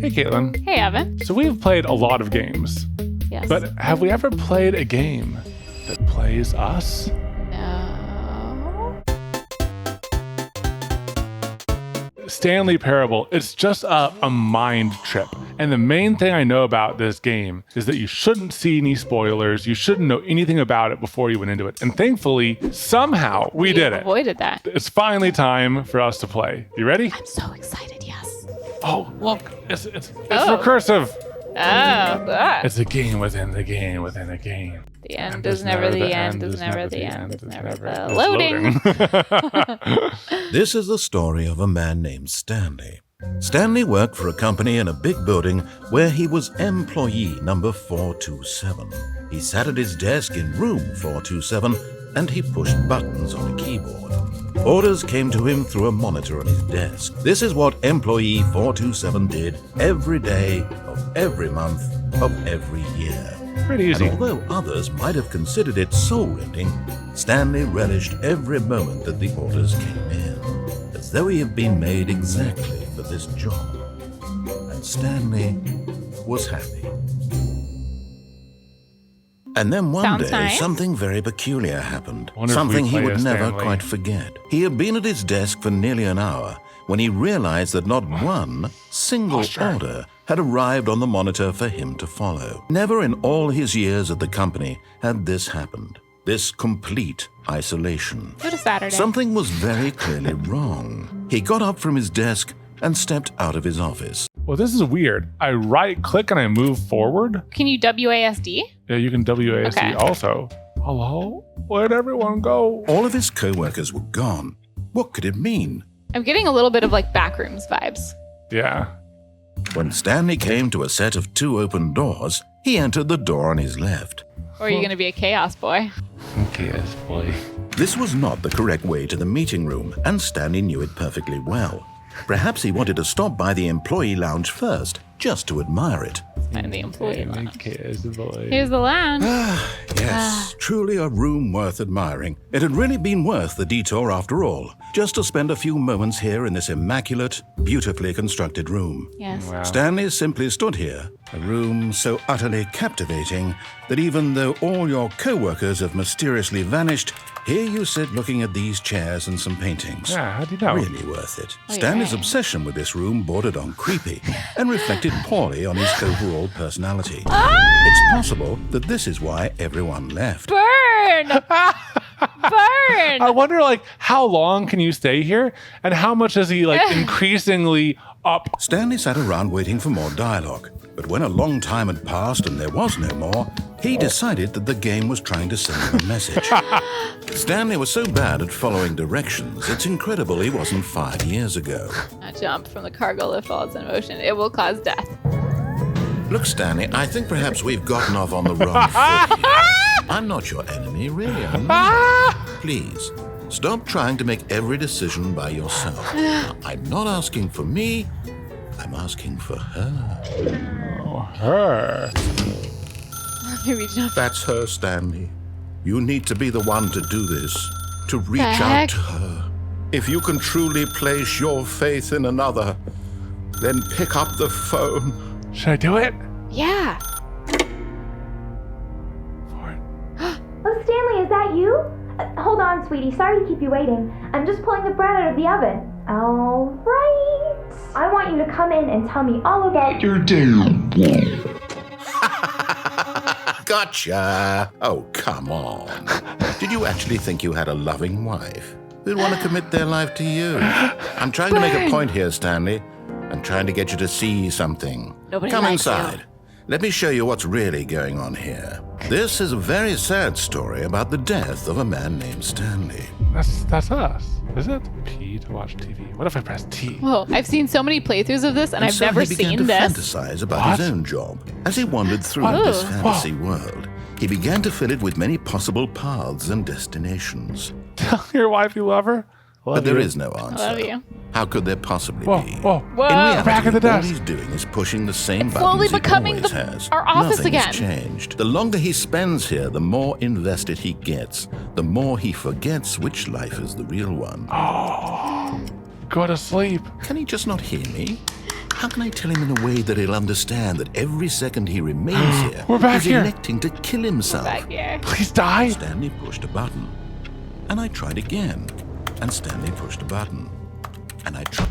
Hey, Katelyn. Hey, Evan. So we've played a lot of games, Yes. but have we ever played a game that plays us? No. Stanley Parable. It's just a mind trip. And the main thing I know about this game is that you shouldn't see any spoilers. You shouldn't know anything about it before you went into it. And thankfully, somehow we did it. Avoided that. It's finally time for us to play. You ready? I'm so excited, yes. Oh, look, it's recursive. Oh, ah. It's a game within the game within a game. The end is never the end, is never the end, is never the loading. This is the story of a man named Stanley. Stanley worked for a company in a big building where he was employee number 427. He sat at his desk in room 427 and he pushed buttons on a keyboard. Orders came to him through a monitor on his desk. This is what employee 427 did every day of every month of every year. Pretty easy. And although others might have considered it soul-rending, Stanley relished every moment that the orders came in, as though he had been made exactly for this job. And Stanley was happy. And then one Sounds day, nice. something very peculiar happened. Wonder if Something we he play would as never Stanley. quite forget. He had been at his desk for nearly an hour when he realized that not one single order had arrived on the monitor for him to follow. Never in all his years at the company had this happened. This complete isolation. Go to Saturday. Something was very clearly wrong. He got up from his desk and stepped out of his office. Well, this is weird. I right click and I move forward. Can you WASD? Yeah, you can WASD Okay. also. Hello? Where'd everyone go? All of his co-workers were gone. What could it mean? I'm getting a little bit of like Backrooms vibes. Yeah. When Stanley came to a set of two open doors, he entered the door on his left. Or are you going to be a chaos boy? Yes, boy. This was not the correct way to the meeting room, and Stanley knew it perfectly well. Perhaps he wanted to stop by the employee lounge first, just to admire it. And the employee lounge. Yes, boy. Here's the lounge. Yes, truly a room worth admiring. It had really been worth the detour after all, just to spend a few moments here in this immaculate, beautifully constructed room. Yes. Wow. Stanley simply stood here, a room so utterly captivating that even though all your co-workers have mysteriously vanished, here you sit looking at these chairs and some paintings. Yeah, how do you know? Really worth it. Oh, Stanley's yeah. obsession with this room bordered on creepy and reflected poorly on his overall personality. Ah! It's possible that this is why everyone left. Burn! Burn! I wonder, like, how long can you stay here? And how much is he, like, increasingly up? Stanley sat around waiting for more dialogue, but when a long time had passed and there was no more, he decided that the game was trying to send him a message. Stanley was so bad at following directions, it's incredible he wasn't 5 years ago. A jump from the cargo lift while it's in motion. It will cause death. Look, Stanley, I think perhaps we've gotten off on the wrong foot here. I'm not your enemy, really. Please, stop trying to make every decision by yourself. I'm not asking for me, I'm asking for her. Oh, her. Maybe jump. That's her, Stanley. You need to be the one to do this, to reach out heck? to her. If you can truly place your faith in another, then pick up the phone. Should I do it? Yeah. Oh, Stanley, is that you? Hold on, sweetie. Sorry to keep you waiting. I'm just pulling the bread out of the oven. All right. I want you to come in and tell me all about your Gotcha. Oh, come on. Did you actually think you had a loving wife who'd want to commit their life to you? I'm trying to make a point here, Stanley. I'm trying to get you to see something. Nobody Come likes inside. you. Let me show you what's really going on here. This is a very sad story about the death of a man named Stanley. That's us. Is it? P to watch TV. What if I press T? Whoa, I've seen so many playthroughs of this and I've so never he began seen to this. fantasize about What? his own job. As he wandered through Oh. this fantasy world, he began to fill it with many possible paths and destinations. Tell your wife you love her. But there is no I answer. love you. How could there possibly Whoa, be? whoa. Whoa. In reality, Back at the all desk. he's doing is pushing the same It's slowly buttons he becoming always the- has. our office Nothing has again. changed. The longer he spends here, the more invested he gets. The more he forgets which life is the real one. go to sleep. Can he just not hear me? How can I tell him in a way that he'll understand that every second he remains here, We're back he's here. electing to kill himself? Back here. Please die. Stanley pushed a button. And I tried again. And Stanley pushed a button. And I tried.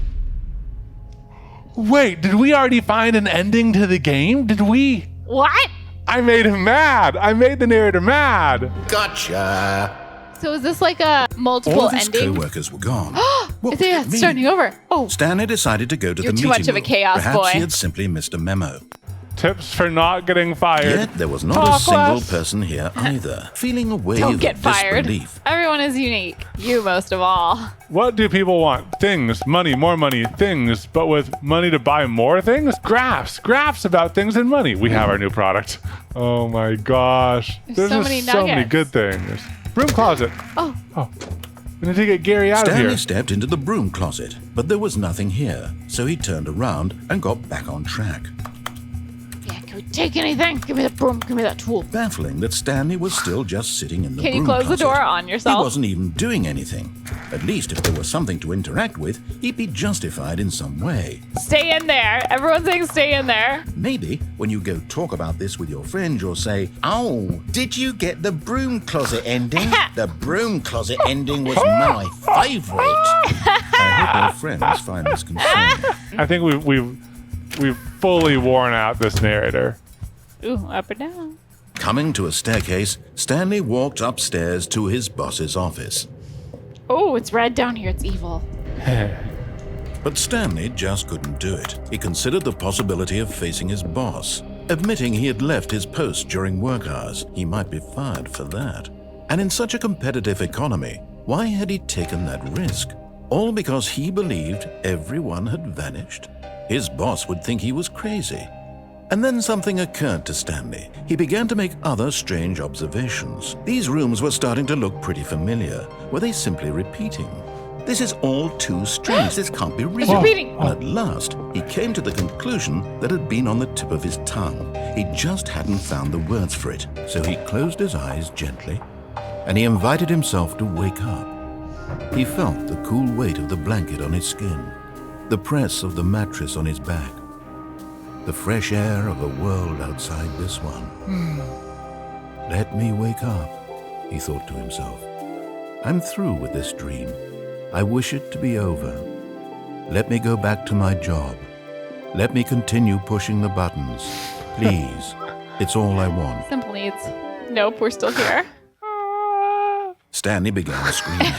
Wait, did we already find an ending to the game? Did we? What? I made him mad. I made the narrator mad. Gotcha! So is this like a multiple All of his ending? co-workers were gone. What Is it could it mean? starting over? Oh, Stanley decided to go to You're the too meeting much of a room. chaos Perhaps boy. he had simply missed a memo. Tips for not getting fired. Yet there was not Talk a single less. person here either. Feeling a wave don't of get fired. disbelief, Everyone is unique. You most of all. What do people want? Things, money, more money, things, but with money to buy more things? Graphs about things and money. We have our new product. Oh my gosh. There's so just many so many nuggets. good things. Broom closet. Oh, We need to get Gary out of Stanley here. stepped into the broom closet, but there was nothing here, so he turned around and got back on track. yeah. Can we take anything? Give me the broom. Give me that tool. Baffling that Stanley was still just sitting in the Can you broom close the closet. door on yourself? He wasn't even doing anything. At least if there was something to interact with, he'd be justified in some way. Stay in there. Everyone's saying stay in there. Maybe when you go talk about this with your friend, you'll say, "Oh, did you get the broom closet ending? The broom closet ending was my favorite." I hope our friends find this concerning. I think we've fully worn out this narrator. Ooh, up or down. Coming to a staircase, Stanley walked upstairs to his boss's office. Oh, it's red down here. It's evil. But Stanley just couldn't do it. He considered the possibility of facing his boss. Admitting he had left his post during work hours, he might be fired for that. And in such a competitive economy, why had he taken that risk? All because he believed everyone had vanished? His boss would think he was crazy. And then something occurred to Stanley. He began to make other strange observations. These rooms were starting to look pretty familiar. Were they simply repeating? This is all too strange. This can't be real. It's repeating. And at last, he came to the conclusion that had been on the tip of his tongue. He just hadn't found the words for it. So he closed his eyes gently, and he invited himself to wake up. He felt the cool weight of the blanket on his skin, the press of the mattress on his back, the fresh air of a world outside this one. Let me wake up, he thought to himself. I'm through with this dream. I wish it to be over. Let me go back to my job. Let me continue pushing the buttons. Please, it's all I want. Simple needs. Nope, we're still here. Stanley began screaming.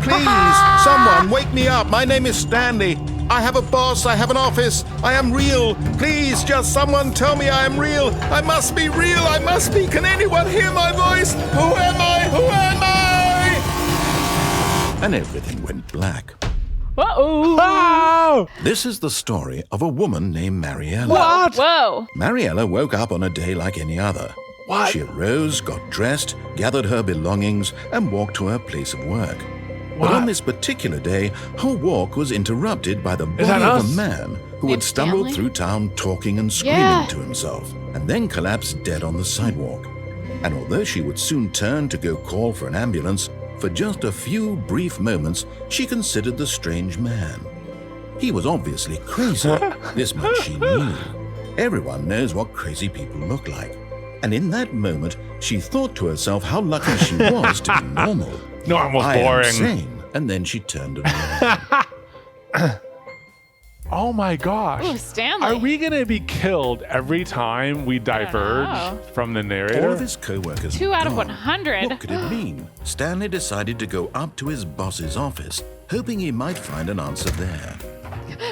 Please, someone wake me up. My name is Stanley. I have a boss. I have an office. I am real. Please, just someone tell me I am real. I must be real. I must be. Can anyone hear my voice? Who am I? Who am I? And everything went black. Uh-oh. Oh! This is the story of a woman named Mariella. What? Whoa. Mariella woke up on a day like any other. What? She arose, got dressed, gathered her belongings, and walked to her place of work. But What? on this particular day, her walk was interrupted by the body that of us? a man who Named had stumbled Stanley? through town talking and screaming Yeah. to himself, and then collapsed dead on the sidewalk. And although she would soon turn to go call for an ambulance, for just a few brief moments, she considered the strange man. He was obviously crazy. This much she knew. Everyone knows what crazy people look like. And in that moment, she thought to herself how lucky she was to be normal. Normal I am boring. sane. And then she turned around. Oh my gosh. Ooh, Stanley. Are we gonna be killed every time we know. diverge from the All narrator? of his co-workers 2 were out of gone. 100. What could it mean? Stanley decided to go up to his boss's office, hoping he might find an answer there.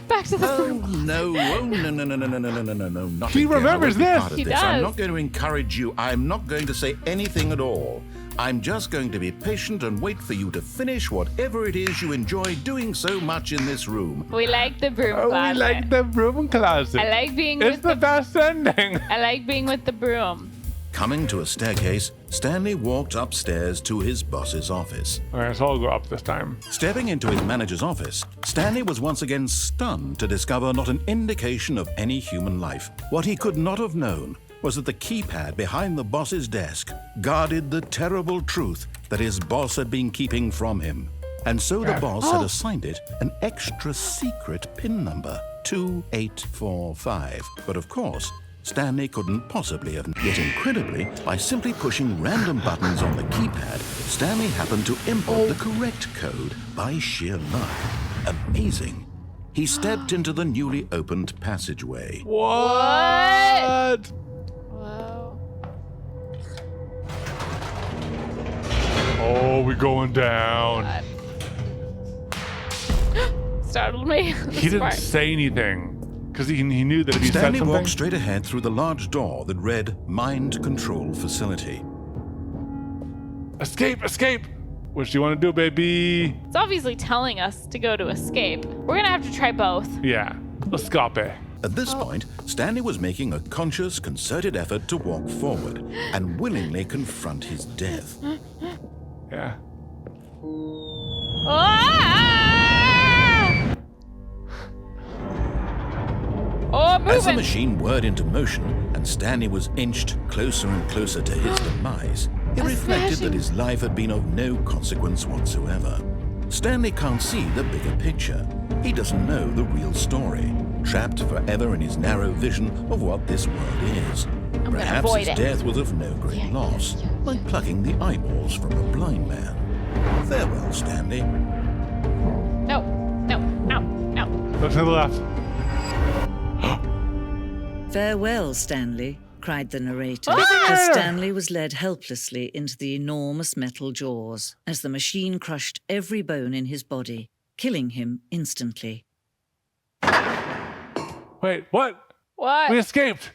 Back to the Oh room. no! Oh no! No! No! No! No! No! No! No! No! Not He again. I remembers won't be this. part of He this. I'm does. not going to encourage you. I'm not going to say anything at all. I'm just going to be patient and wait for you to finish whatever it is you enjoy doing so much in this room. We like the broom Oh, closet. we like the broom closet. I like being It's with the best ending. I like being with the broom. Coming to a staircase, Stanley walked upstairs to his boss's office. All right, so I'll go up this time. Stepping into his manager's office, Stanley was once again stunned to discover not an indication of any human life. What he could not have known was that the keypad behind the boss's desk guarded the terrible truth that his boss had been keeping from him. and so the boss had assigned it an extra secret PIN number, 2845. But of course, Stanley couldn't possibly have. Yet incredibly, by simply pushing random buttons on the keypad, Stanley happened to input the correct code by sheer luck. Amazing. He stepped into the newly opened passageway. What? Whoa. Oh, we're going down. Startled me. He didn't say anything. Because he knew that if he said Stanley something... walked straight ahead through the large door that read Mind Control Facility. Escape, escape! What do you want to do, baby? It's obviously telling us to go to escape. We're gonna have to try both. Yeah, escape. At this point, Stanley was making a conscious, concerted effort to walk forward and willingly confront his death. Yeah. Ah! Oh, I'm As the moving. machine whirred into motion and Stanley was inched closer and closer to his demise, he reflected that his life had been of no consequence whatsoever. Stanley can't see the bigger picture. He doesn't know the real story, trapped forever in his narrow vision of what this world is. Perhaps avoid his it. death was of no great loss, like plucking the eyeballs from a blind man. Farewell, Stanley. No, no, no, no. Look to the left. Farewell, Stanley, cried the narrator, Ah! as Stanley was led helplessly into the enormous metal jaws, as the machine crushed every bone in his body, killing him instantly. Wait, what? What? We escaped.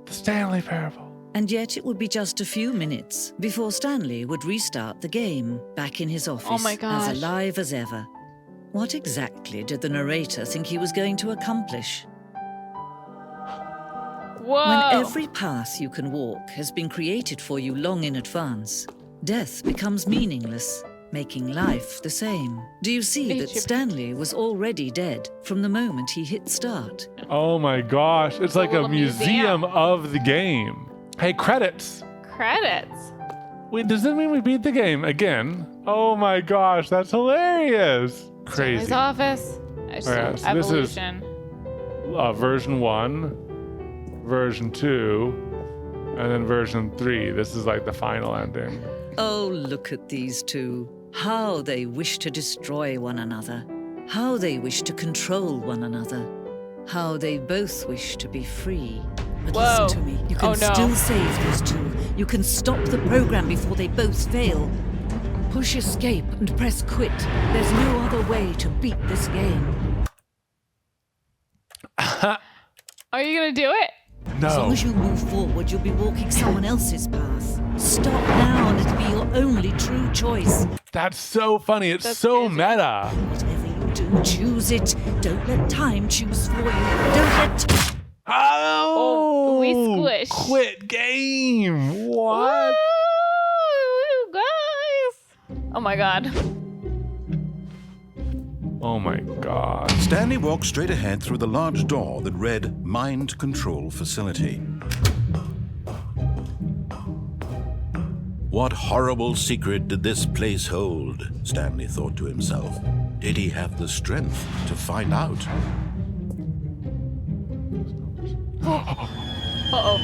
The Stanley Parable. And yet it would be just a few minutes before Stanley would restart the game, back in his office, Oh my gosh. as alive as ever. What exactly did the narrator think he was going to accomplish? Whoa. When every path you can walk has been created for you long in advance, death becomes meaningless, making life the same. Do you see that Stanley was already dead from the moment he hit start? Oh my gosh. It's like a little museum museum. of the game. Hey, credits. Credits. Wait, does that mean we beat the game again? Oh my gosh, that's hilarious. Crazy. His office. Yeah, so this is- Evolution. Version 1, version 2, and then version 3. This is like the final ending. Oh, look at these two. How they wish to destroy one another. How they wish to control one another. How they both wish to be free. But Whoa. listen to me. You can Oh, no. still save these two. You can stop the program before they both fail. Push escape and press quit. There's no other way to beat this game. Are you gonna do it? As long No. as you move forward, you'll be walking someone else's path. Stop now and it'll be your only true choice. That's so funny. It's That's so crazy. meta. Whatever you do, choose it. Don't let time choose for you. Don't let... Oh, we squished. Quit game. What? Woo, guys. Oh my god. Oh my god. Stanley walked straight ahead through the large door that read Mind Control Facility. What horrible secret did this place hold? Stanley thought to himself. Did he have the strength to find out? Uh-oh.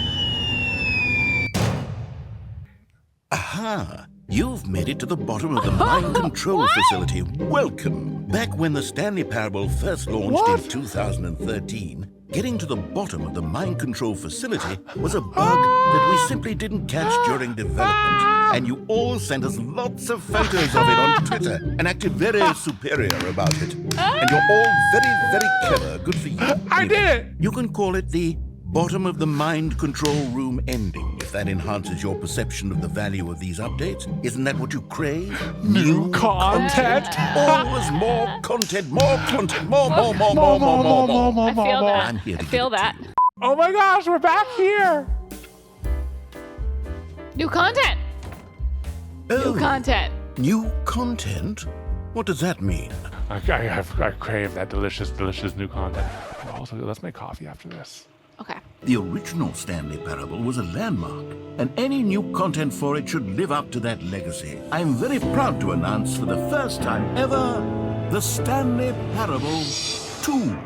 Aha! You've made it to the bottom of the Mind Control Facility. Welcome! Back when the Stanley Parable first launched in 2013, getting to the bottom of the Mind Control Facility was a bug that we simply didn't catch during development. And you all sent us lots of photos of it on Twitter and acted very superior about it. And you're all very, very clever. Good for you. I did it! You can call it the bottom of the mind control room ending, if that enhances your perception of the value of these updates. Isn't that what you crave? New content. Always more content, more content, more. I feel that. I'm here to I feel give it to that. you. Oh my gosh, we're back here. New content. Oh, New content. new content? What does that mean? I crave that delicious, delicious new content. Also, let's make coffee after this. Okay. The original Stanley Parable was a landmark, and any new content for it should live up to that legacy. I'm very proud to announce for the first time ever, the Stanley Parable 2.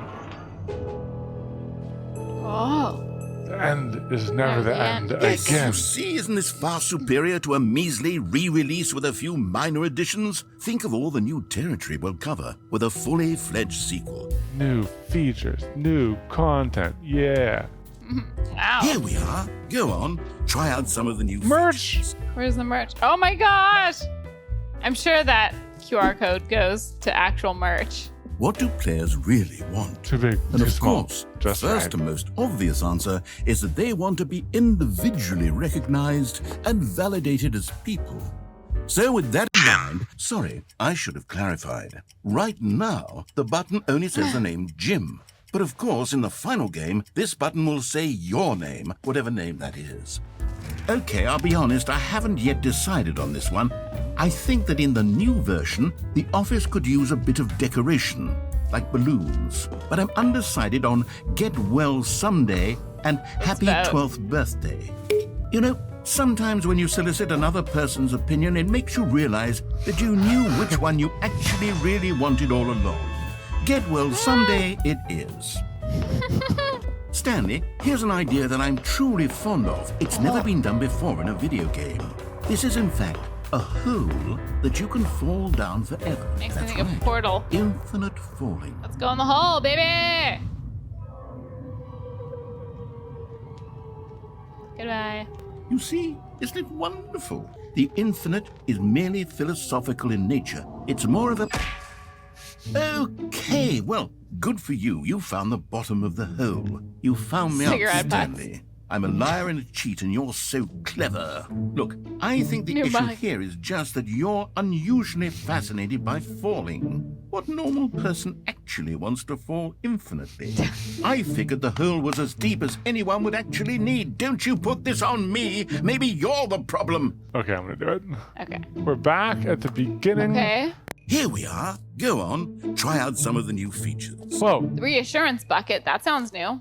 Oh. The end is never the end Yes, again. you see, isn't this far superior to a measly re-release with a few minor additions? Think of all the new territory we'll cover with a fully fledged sequel. New features, new content, yeah. Wow. Here we are. Go on, try out some of the new Merch! features. Where's the merch? Oh my gosh! I'm sure that QR code goes to actual merch. What do players really want? Too big, And too of small. course, Just first right. and most obvious answer is that they want to be individually recognized and validated as people. So with that in mind, sorry, I should have clarified. Right now, the button only says the name Jim. But of course, in the final game, this button will say your name, whatever name that is. Okay, I'll be honest, I haven't yet decided on this one. I think that in the new version, the office could use a bit of decoration, like balloons. But I'm undecided on Get Well Someday and Happy vote. 12th Birthday. You know, sometimes when you solicit another person's opinion, it makes you realize that you knew which one you actually really wanted all along. Get Well Someday it is. Stanley, here's an idea that I'm truly fond of. It's never been done before in a video game. This is, in fact, a hole that you can fall down forever. Makes me That's think right. of Portal. Infinite falling. Let's go in the hole, baby! Goodbye. You see, isn't it wonderful? The infinite is merely philosophical in nature. It's more of a... Okay, well, good for you. You found the bottom of the hole. You found me out, Cigarette butts. Stanley. I'm a liar and a cheat, and you're so clever. Look, I think the New issue bug. here is just that you're unusually fascinated by falling. What normal person actually wants to fall infinitely? I figured the hole was as deep as anyone would actually need. Don't you put this on me. Maybe you're the problem. Okay, I'm gonna do it. Okay. We're back at the beginning. Okay. Here we are. Go on, try out some of the new features. Whoa, The reassurance bucket. That sounds new.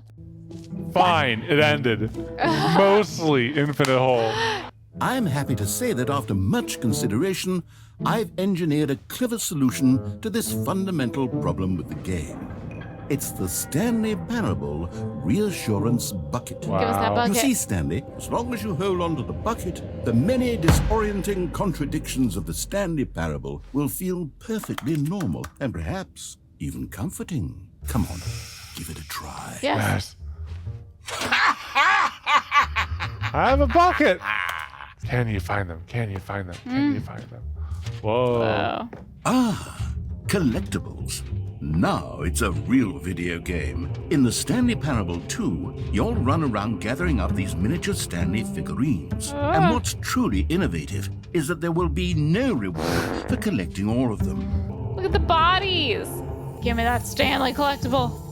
fine, it ended. Mostly infinite hole. I'm happy to say that after much consideration, I've engineered a clever solution to this fundamental problem with the game. It's the Stanley Parable Reassurance Bucket. Wow. Give us that You bucket. see, Stanley, as long as you hold on to the bucket, the many disorienting contradictions of the Stanley Parable will feel perfectly normal and perhaps even comforting. Come on, give it a try. Yes. Yes. I have a bucket. Can you find them? Can you find them? Can you find them? Whoa. Whoa. Ah, collectibles. Now it's a real video game. In the Stanley Parable 2, you'll run around gathering up these miniature Stanley figurines. And what's truly innovative is that there will be no reward for collecting all of them. Look at the bodies. Give me that Stanley collectible.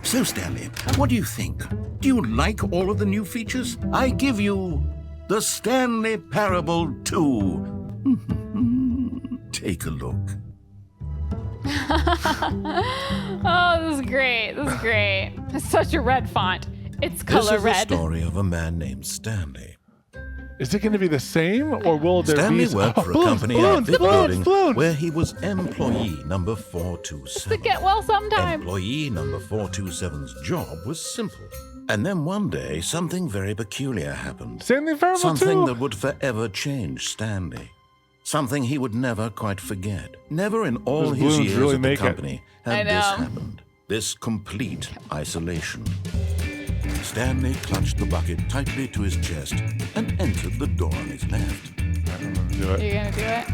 So, Stanley, what do you think? Do you like all of the new features? I give you the Stanley Parable 2. Take a look. Oh, this is great. This is great. It's such a red font. It's This color is red. the story of a man named Stanley. Is it going to be the same, or will there Stanley be... worked for a balloons, company in a balloons, big balloons, building where he was employee number 427. To get well sometime. Employee number 427's job was simple. And then one day, something very peculiar happened. Stanley Parable Something 2. that would forever change Stanley. Something he would never quite forget. Never in all Those his balloons years really at the make it. company I had this know. happened. This complete isolation. Stanley clutched the bucket tightly to his chest and entered the door on his left. I'm gonna do it. You're gonna do it?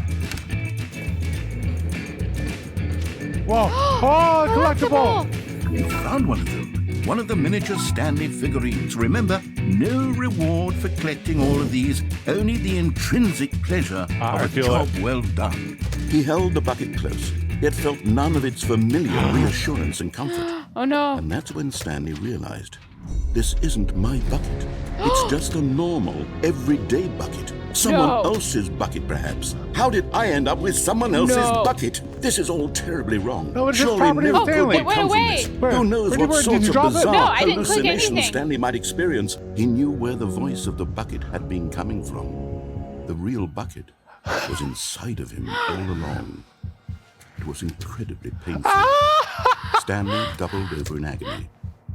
Whoa. Oh, collectible. You found one of them. One of the miniature Stanley figurines. Remember, no reward for collecting all of these, only the intrinsic pleasure I of a feel job it. well done. He held the bucket close, yet felt none of its familiar reassurance and comfort. Oh no. And that's when Stanley realized, this isn't my bucket. It's just a normal, everyday bucket, Someone No. else's bucket, perhaps. How did I end up with someone else's No. bucket? This is all terribly wrong. No, it's just Surely property of no good Stanley. would Wait, come from wait. this. Where? Who knows Where did what you sorts of drop it? bizarre No, I didn't click hallucinations anything. Stanley might experience. He knew where the voice of the bucket had been coming from. The real bucket was inside of him all along. It was incredibly painful. Stanley doubled over in agony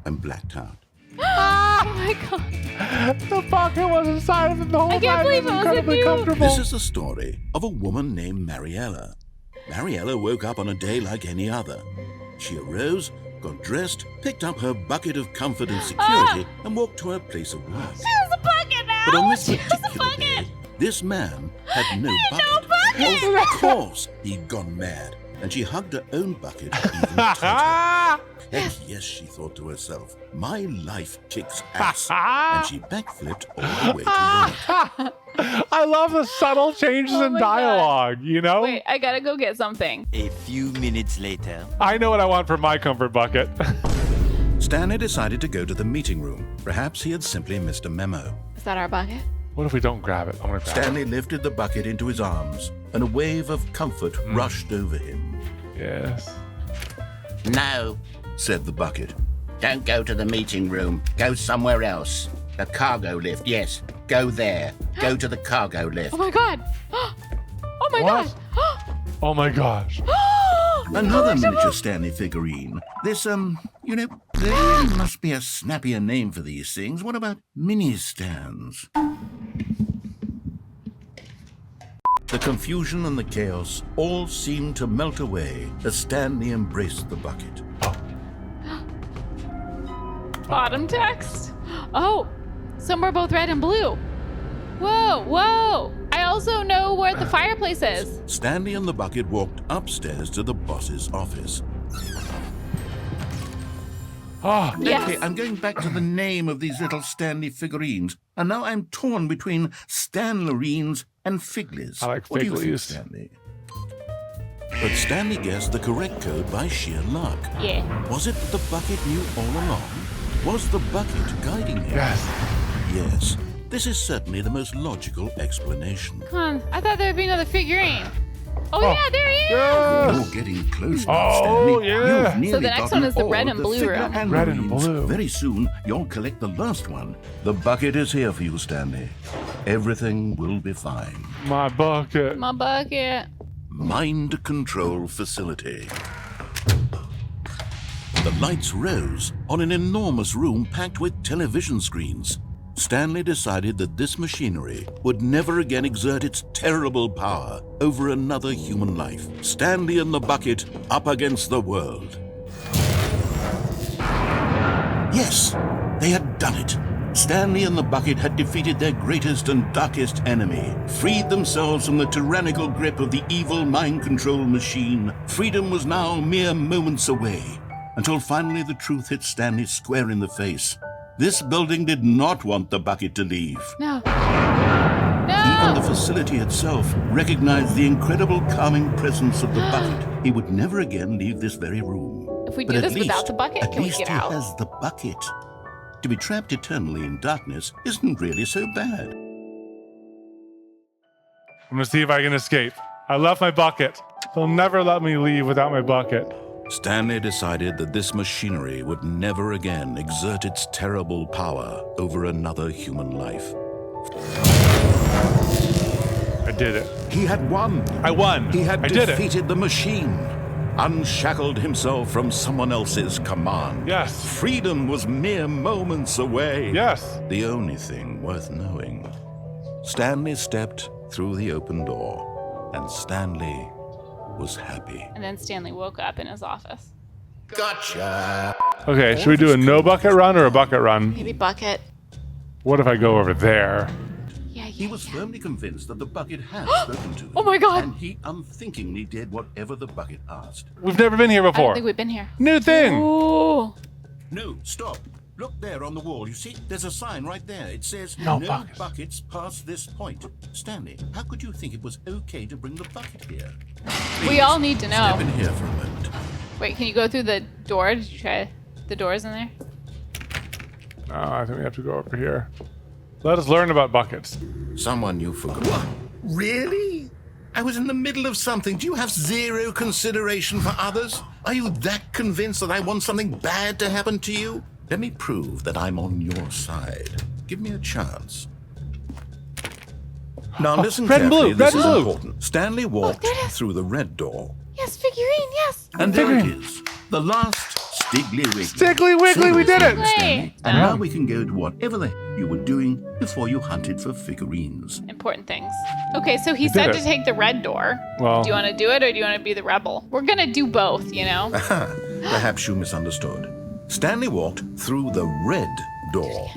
and blacked out. Oh my god. The bucket was inside of him the whole I can't time. believe it was incredibly you. comfortable. This is the story of a woman named Mariella. Mariella woke up on a day like any other. She arose, got dressed, picked up her bucket of comfort and security, and walked to her place of work. She has a bucket now. But on this She has a particular bucket. day, this man had no bucket. no bucket. Of course, he'd gone mad, and she hugged her own bucket even tighter. Heck yes, she thought to herself, my life kicks ass. And she backflipped all the way to work. I love the subtle changes Oh in my God. dialogue, you know? Wait, I gotta go get something. A few minutes later. I know what I want for my comfort bucket. Stanley decided to go to the meeting room. Perhaps he had simply missed a memo. Is that our bucket? What if we don't grab it? I want to grab Stanley lifted the bucket into his arms, and a wave of comfort rushed over him. it. Yes. No, Said the bucket. don't go to the meeting room. Go somewhere else. The cargo lift, yes. Go there. Go to the cargo lift. Oh my god. Oh my What? gosh. Oh my gosh. Another miniature Stanley figurine. This, there must be a snappier name for these things. What about mini stands? The confusion and the chaos all seemed to melt away as Stanley embraced the bucket. Bottom text. Oh, some are both red and blue. Whoa, whoa. I also know where the fireplace is. Stanley and the bucket walked upstairs to the boss's office. Oh, Yes. Okay, I'm going back to the name of these little Stanley figurines, and now I'm torn between Stanlerines and Figlies. I like What do you think, Figlies. Stanley? But Stanley guessed the correct code by sheer luck. Yeah. Was it that the bucket knew all along? Was the bucket guiding him? yes. Yes. This is certainly the most logical explanation. Come on. I thought there'd be another figurine. Oh, Oh. yeah, there he is. Yes. You're getting close now, Oh, Stanley. yeah. You've nearly So the next gotten one is the all red of and the blue figure room. and Red and marines. blue. Very soon, you'll collect the last one. The bucket is here for you, Stanley. Everything will be fine. My bucket. My bucket. Mind control facility. The lights rose on an enormous room packed with television screens. Stanley decided that this machinery would never again exert its terrible power over another human life. Stanley and the bucket up against the world. Yes, they had done it. Stanley and the bucket had defeated their greatest and darkest enemy, freed themselves from the tyrannical grip of the evil mind control machine. Freedom was now mere moments away, until finally the truth hit Stanley square in the face. This building did not want the bucket to leave. No. Even the No. facility itself recognized the incredible calming presence of the bucket. He would never again leave this very room. If we But do at this without least- the bucket, at can we least get he out? has the bucket. To be trapped eternally in darkness isn't really so bad. I'm gonna see if I can escape. I left my bucket. They'll never let me leave without my bucket. Stanley decided that this machinery would never again exert its terrible power over another human life. I did it. He had won. I won. He had I did it. defeated the machine, unshackled himself from someone else's command. Yes. Freedom was mere moments away. Yes. The only thing worth knowing. Stanley stepped through the open door, and Stanley was happy. And then Stanley woke up in his office. Gotcha! Okay, should we do a no bucket run or a bucket run? Maybe bucket. What if I go over there? Yeah, He yeah. was firmly convinced that the bucket had spoken to him. Oh my God. And he unthinkingly did whatever the bucket asked. We've never been here I don't before. think we've been here. New thing. Ooh. No, stop. Look there on the wall. You see, there's a sign right there. It says, No no buckets." buckets past this point. Stanley, how could you think it was okay to bring the bucket here? We all need to Step know. in here for a moment. Wait, can you go through the door? Did you try the doors in there? No, I think we have to go over here. Let us learn about buckets. Someone you forgot. What? Really? I was in the middle of something. Do you have zero consideration for others? Are you that convinced that I want something bad to happen to you? Let me prove that I'm on your side. Give me a chance. Now listen red and carefully. blue, This red is and blue. important. Stanley walked there it is. through the red door. Yes, figurine, yes. And there it is. The last Stiggly Wiggly. Stiggly Wiggly, we did it! Wait. And now we can go to whatever the hell you were doing before you hunted for figurines. Important things. Okay, so he did said it. to take the red door. Well, Do you want to do it or do you want to be the rebel? We're going to do both, you know? Perhaps you misunderstood. Stanley walked through the red door.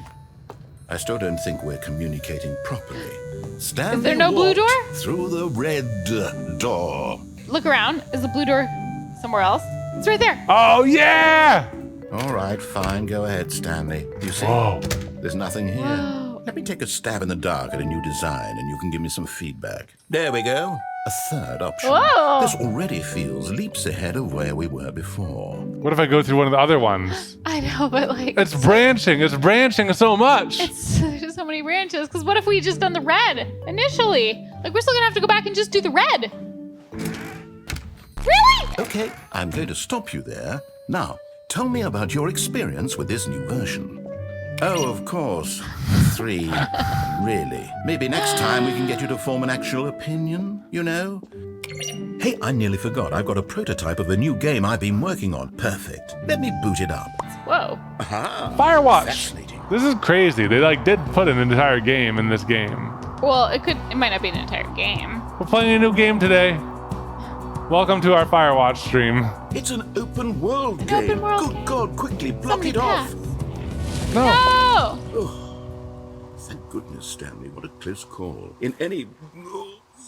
I still don't think we're communicating properly. Stanley there no blue walked door? through the red door. Look around. Is the blue door somewhere else? It's right there. oh yeah! All right, fine. Go ahead, Stanley. You see, Whoa. there's nothing here. Whoa. Let me take a stab in the dark at a new design, and you can give me some feedback. There we go. A third option. Whoa. This already feels leaps ahead of where we were before. What if I go through one of the other ones? I know, but like... It's branching so much. There's so many branches. Because what if we just done the red initially? Like, we're still going to have to go back and just do the red. Really? Okay, I'm going to stop you there. Now, tell me about your experience with this new version. Oh, of course. 3. Really? Maybe next time we can get you to form an actual opinion, you know? Hey, I nearly forgot. I've got a prototype of a new game I've been working on. Perfect. Let me boot it up. Whoa. Aha! Firewatch. Fascinating. This is crazy. They did put an entire game in this game. Well, it might not be an entire game. We're playing a new game today. Welcome to our Firewatch stream. It's an open world game. open world Good game. God, quickly block Somebody it off. pass. No. No! Thank goodness, Stanley. What a close call. In any...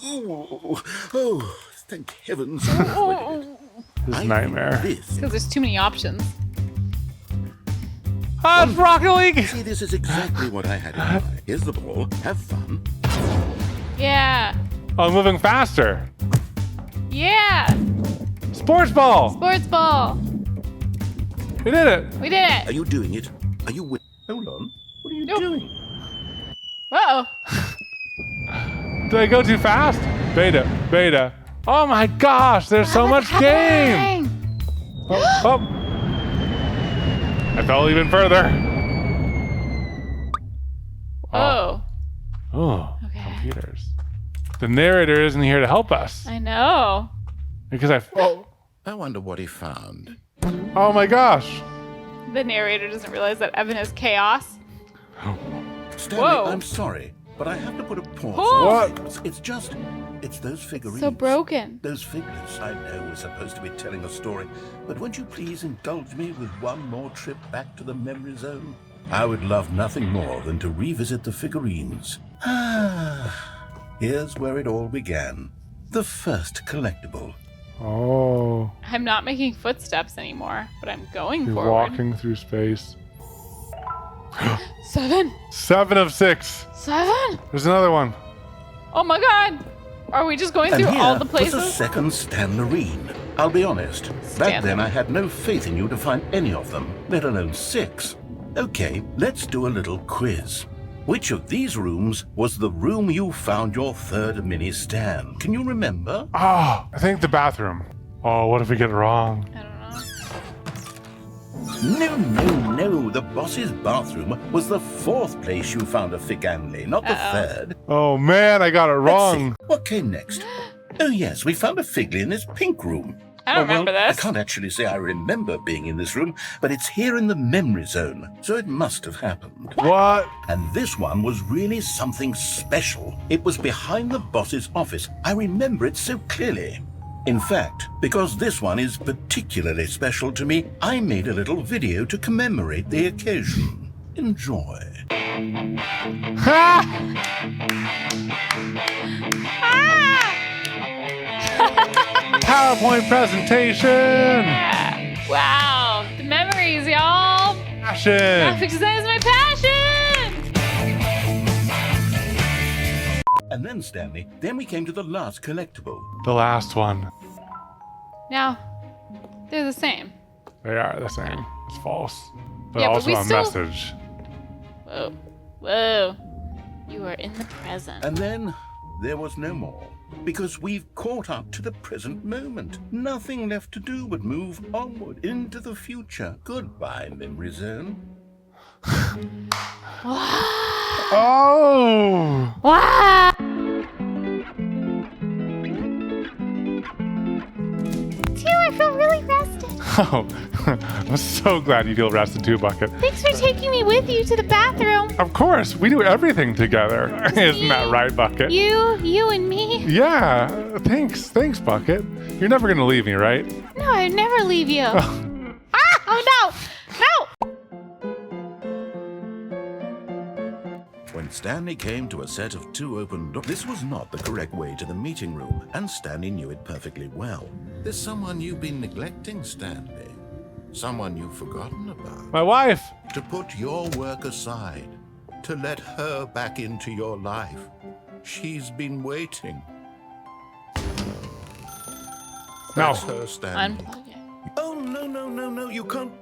Oh, thank heavens. This nightmare. This. Because there's too many options. Ah, it's Rocket League! See, this is exactly what I had in mind. Here's the ball. Have fun. Yeah. Oh, I'm moving faster. Yeah. Sports ball! Sports ball. We did it! We did Are it. you doing it? Are you... Hold on. What are you Nope. doing? Uh-oh. Did I go too fast? Beta. Oh my gosh, there's so much game! Oh. I fell even further. Oh. Oh, Okay. computers. The narrator isn't here to help us. I know. Because I wonder what he found. oh my gosh. The narrator doesn't realize that Evan is chaos. Stanley, Whoa. I'm sorry, but I have to put a pause. Oh. on this. It's those figurines. So broken. Those figures. I know we're supposed to be telling a story, but won't you please indulge me with one more trip back to the memory zone? I would love nothing more than to revisit the figurines. Here's where it all began. The first collectible. Oh, I'm not making footsteps anymore, but I'm going you're forward. walking through space. 7. 7 of 6. 7? There's another one. Oh my god. Are we just going And through here all the was places? the second Stanlerine. I'll be honest, back then I had no faith in you to find any of them, let alone 6. Okay, let's do a little quiz. Which of these rooms was the room you found your third mini Stan? Can you remember? Oh, I think the bathroom. Oh, what if we get it wrong? I don't know. No. The boss's bathroom was the 4th place you found a Figanley, not the 3rd. Oh man, I got it Let's wrong. see, what came next? Oh yes, we found a Figley in this pink room. I don't remember I this. can't actually say I remember being in this room, but it's here in the memory zone, so it must have happened. What? And this one was really something special. It was behind the boss's office. I remember it so clearly. In fact, because this one is particularly special to me, I made a little video to commemorate the occasion. Enjoy. Ha! PowerPoint presentation. Yeah. Wow. The memories, y'all. Passion. Graphic design is my passion. And then, Stanley, then we came to the last collectible. The last one. Now, they're the same. They are the same. It's false, but Yeah, but also we a still- message. Whoa. Whoa. You are in the present. And then there was no more. Because we've caught up to the present moment. Nothing left to do but move onward into the future. Goodbye, Memory Zone. Oh! Wow! I feel really rested. Oh, I'm so glad you feel rested too, Bucket. Thanks for taking me with you to the bathroom. Of course, we do everything together. Isn't that right, Bucket? You and me. Yeah, thanks, Bucket. You're never gonna leave me, right? No, I'd never leave you. Oh no! No! When Stanley came to a set of 2 open doors, this was not the correct way to the meeting room, and Stanley knew it perfectly well. There's someone you've been neglecting, Stanley. Someone you've forgotten about. My wife. To put your work aside. To let her back into your life. She's been waiting. No. That's her, Stanley. Unplug it. Oh, no, you can't.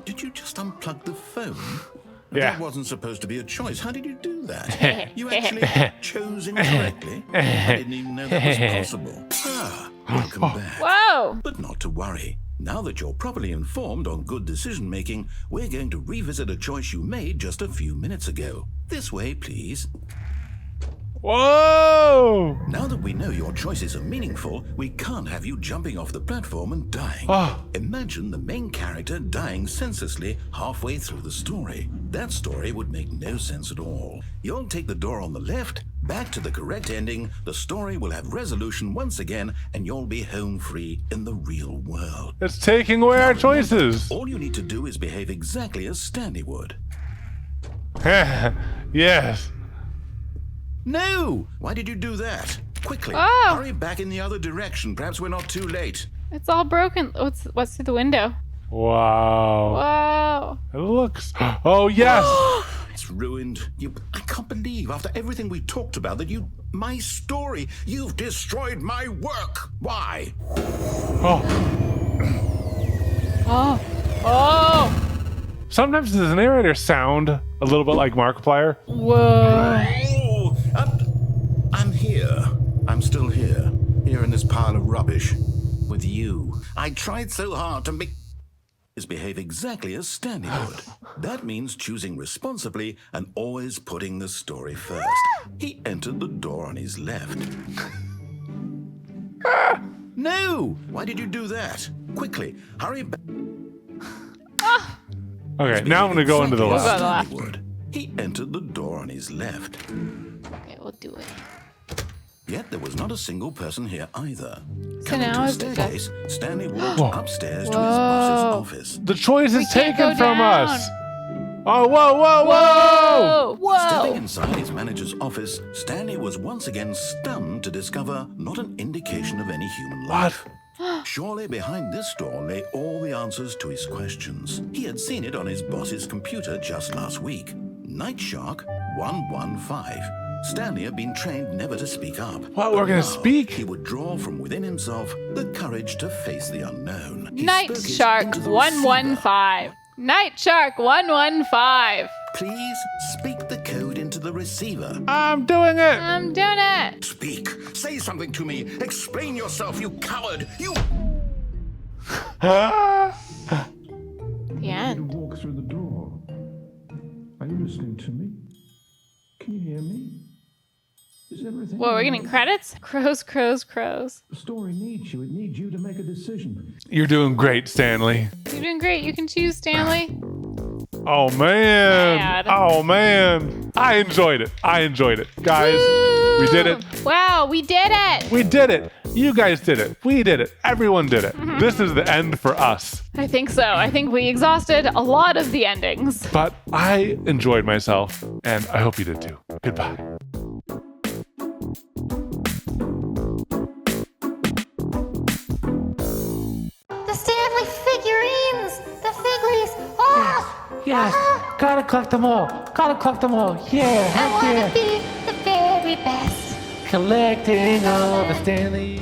Did you just unplug the phone? Yeah. That wasn't supposed to be a choice. How did you do that? You actually chose incorrectly? I didn't even know that was possible. Welcome back. Whoa! But not to worry. Now that you're properly informed on good decision-making, we're going to revisit a choice you made just a few minutes ago. This way, please. Whoa! Now that we know your choices are meaningful, we can't have you jumping off the platform and dying. Oh. Imagine the main character dying senselessly halfway through the story. That story would make no sense at all. You'll take the door on the left, back to the correct ending, the story will have resolution once again, and you'll be home free in the real world. It's taking away our choices. All you need to do is behave exactly as Stanley would. Yes. No! Why did you do that? Quickly, Oh. hurry back in the other direction. Perhaps we're not too late. It's all broken. What's through the window? Wow. Whoa! It looks. Oh yes. It's ruined. I can't believe, after everything we talked about, that my story, you've destroyed my work. Why? Oh. Oh! Oh! Sometimes does the narrator sound a little bit like Markiplier? Whoa! I'm here. I'm still here. Here in this pile of rubbish. With you. I tried so hard to behave exactly as Stanley would. That means choosing responsibly and always putting the story first. He entered the door on his left. No! Why did you do that? Quickly, hurry back. Okay, now I'm gonna go into the We'll go left. to the left. Stanley would. He entered the door on his left. Okay, we'll do it. Yet there was not a single person here either. So Coming now to a is it staircase, Stanley walked Whoa. upstairs to his boss's Whoa. office. The choice is can't taken go from down. us. Oh, whoa! Stepping Whoa! inside his manager's office, Stanley was once again stunned to discover not an indication of any human life. Surely behind this door lay all the answers to his questions. He had seen it on his boss's computer just last week. Night Shark 115. Stanley had been trained never to speak up. What, we're gonna Now, speak? He would draw from within himself the courage to face the unknown. He Night spoke it Shark into the 115. Night Shark 115. receiver. Please speak the code into the receiver. I'm doing it. I'm doing it. Speak. Say something to me. Explain yourself, you coward. You... The end. Walk through the door. Are you listening to me? Can you hear me? Is everything... Whoa, we're getting credits? Crows. The story needs you. It needs you to make a decision. You're doing great, Stanley. You're doing great. You can choose, Stanley. Oh man. Bad. Oh man. I enjoyed it. Guys, we did it. Wow, we did it. We did it. You guys did it. We did it. Everyone did it. This is the end for us. I think so. I think we exhausted a lot of the endings. But I enjoyed myself, and I hope you did too. Goodbye. The Stanley figurines! The figlies! Oh! Yes, gotta collect them all. Yeah, I heck want yeah. to be the very best. Collecting all the Stanley